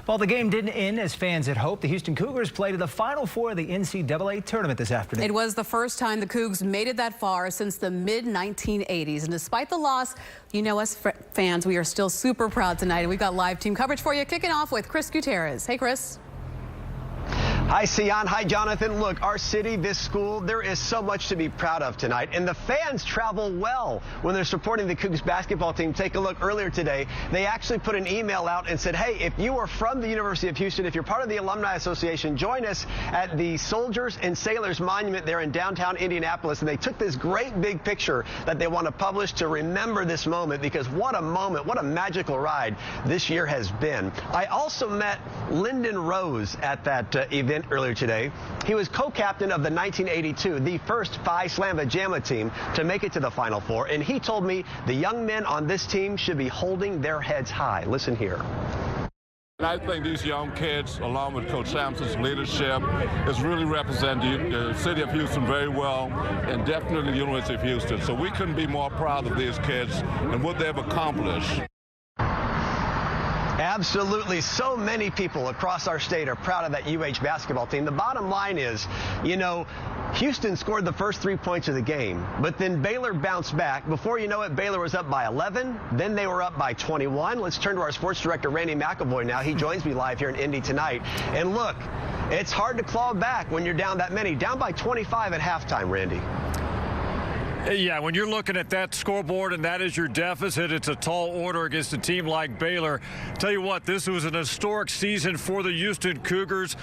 Well, the game didn't end as fans had hoped. The Houston Cougars played in the Final Four of the NCAA tournament this afternoon. It was the first time the Cougs made it that far since the mid-1980s. And despite the loss, you know us fans, we are still super proud tonight. And we've got live team coverage for you, kicking off with Chris Gutierrez. Hey, Chris. Hi, Sion. Hi, Jonathan. Look, our city, this school, there is so much to be proud of tonight. And the fans travel well when they're supporting the Cougs basketball team. Take a look earlier today. They actually put an email out and said, hey, if you are from the University of Houston, if you're part of the Alumni Association, join us at the Soldiers and Sailors Monument there in downtown Indianapolis. And they took this great big picture that they want to publish to remember this moment, because what a moment, what a magical ride this year has been. I also met Lyndon Rose at that event earlier today. He was co-captain of the 1982, the first Phi Slama Jama team to make it to the Final Four, and he told me the young men on this team should be holding their heads high. Listen here. And I think these young kids, along with Coach Sampson's leadership, is really representing the city of Houston very well, and definitely the University of Houston. So we couldn't be more proud of these kids and what they've accomplished. Absolutely. So many people across our state are proud of that UH basketball team. The bottom line is, you know, Houston scored the first 3 points of the game, but then Baylor bounced back. Before you know it, Baylor was up by 11. Then they were up by 21. Let's turn to our sports director, Randy McAvoy, now. He joins me live here in Indy tonight. And look, it's hard to claw back when you're down that many. Down by 25 at halftime, Randy. Yeah, when you're looking at that scoreboard and that is your deficit, it's a tall order against a team like Baylor. Tell you what, this was an historic season for the Houston Cougars,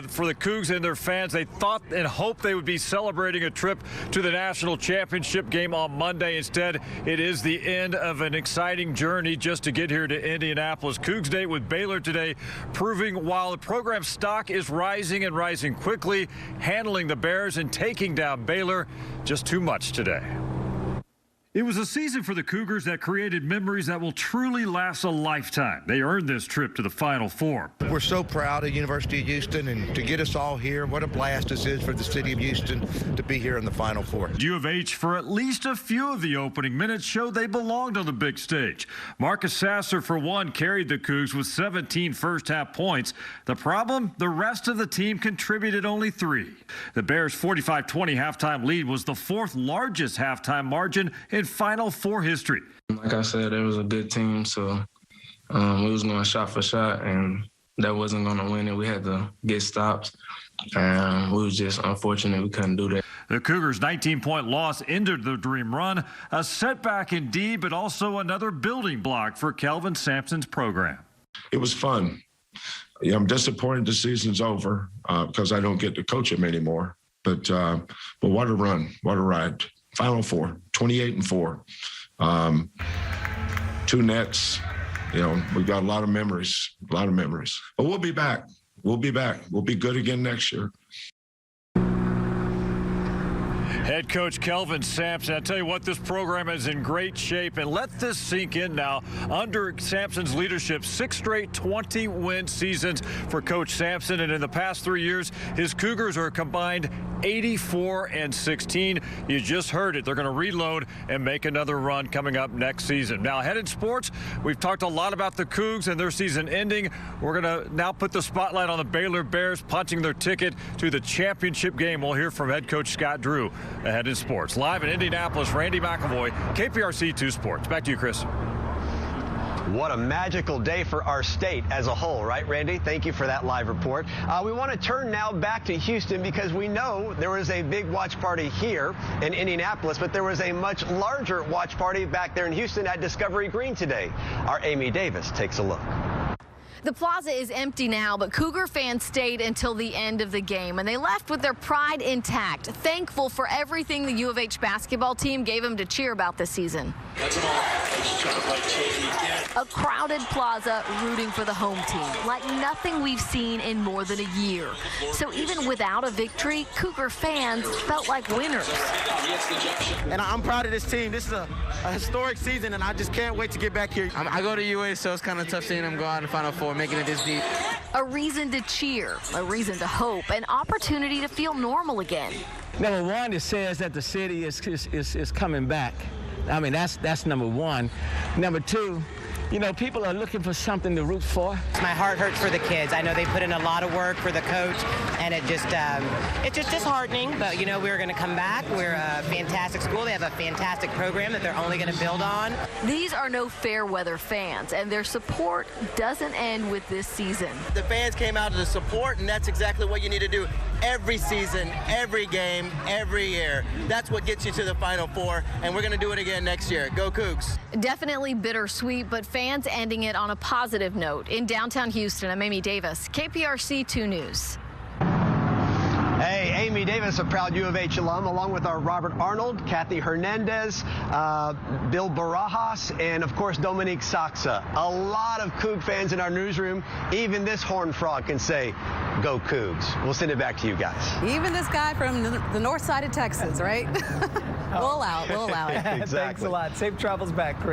for the Cougs and their fans. They thought and hoped they would be celebrating a trip to the national championship game on Monday. Instead, it is the end of an exciting journey just to get here to Indianapolis. Cougs Day with Baylor today, proving while the program stock is rising and rising quickly, handling the Bears and taking down Baylor, just too much today. It was a season for the Cougars that created memories that will truly last a lifetime. They earned this trip to the Final Four. We're so proud of University of Houston, and to get us all here, what a blast this is for the city of Houston to be here in the Final Four. U of H, for at least a few of the opening minutes, showed they belonged on the big stage. Marcus Sasser, for one, carried the Cougs with 17 first-half points. The problem? The rest of the team contributed only 3. The Bears' 45-20 halftime lead was the 4th largest halftime margin in Final Four history. Like I said, it was a good team, so we was going shot for shot, and that wasn't going to win it. We had to get stops, and we was just unfortunate we couldn't do that. The Cougars' 19-point loss ended the dream run, a setback indeed, but also another building block for Kelvin Sampson's program. It was fun. Yeah, I'm disappointed the season's over because I don't get to coach him anymore. But what a run, what a ride. Final Four, 28-4. 2 nets. You know, we've got a lot of memories, But we'll be back. We'll be back. We'll be good again next year. Head coach Kelvin Sampson, I tell you what, this program is in great shape, and let this sink in now. Under Sampson's leadership, 6 straight 20-win seasons for Coach Sampson, and in the past 3 years, his Cougars are combined 84-16. You just heard it. They're going to reload and make another run coming up next season. Now, ahead in sports, we've talked a lot about the Cougs and their season ending. We're going to now put the spotlight on the Baylor Bears punching their ticket to the championship game. We'll hear from head coach Scott Drew ahead in sports. Live in Indianapolis, Randy McAvoy, KPRC 2 Sports. Back to you, Chris. What a magical day for our state as a whole, right, Randy? Thank you for that live report. We want to turn now back to Houston because we know there was a big watch party here in Indianapolis, but there was a much larger watch party back there in Houston at Discovery Green today. Our Amy Davis takes a look. The plaza is empty now, but Cougar fans stayed until the end of the game, and they left with their pride intact, thankful for everything the U of H basketball team gave them to cheer about this season. A crowded plaza rooting for the home team, like nothing we've seen in more than a year. So even without a victory, Cougar fans felt like winners. And I'm proud of this team. This is a historic season, and I just can't wait to get back here. I go to UA, so it's kind of tough seeing them go out in the Final Four, making it this deep. A reason to cheer, a reason to hope, an opportunity to feel normal again. Number one, it says that the city is coming back. I mean, that's number one. Number two, you know, people are looking for something to root for. My heart hurts for the kids. I know they put in a lot of work for the coach, and it's just disheartening. But you know, we're going to come back. We're a fantastic school. They have a fantastic program that they're only going to build on. These are no fair weather fans, and their support doesn't end with this season. The fans came out to support, and that's exactly what you need to do every season, every game, every year. That's what gets you to the Final Four, and we're going to do it again next year. Go Cougs. Definitely bittersweet, but fans ending it on a positive note. In downtown Houston, I'm Amy Davis, KPRC 2 News. Hey, Amy Davis, a proud U of H alum, along with our Robert Arnold, Kathy Hernandez, Bill Barajas, and of course Dominique Saxa. A lot of Coug fans in our newsroom. Even this horned frog can say, "Go Cougs." We'll send it back to you guys. Even this guy from the north side of Texas, right? We'll allow it. Thanks a lot. Safe travels back, Chris.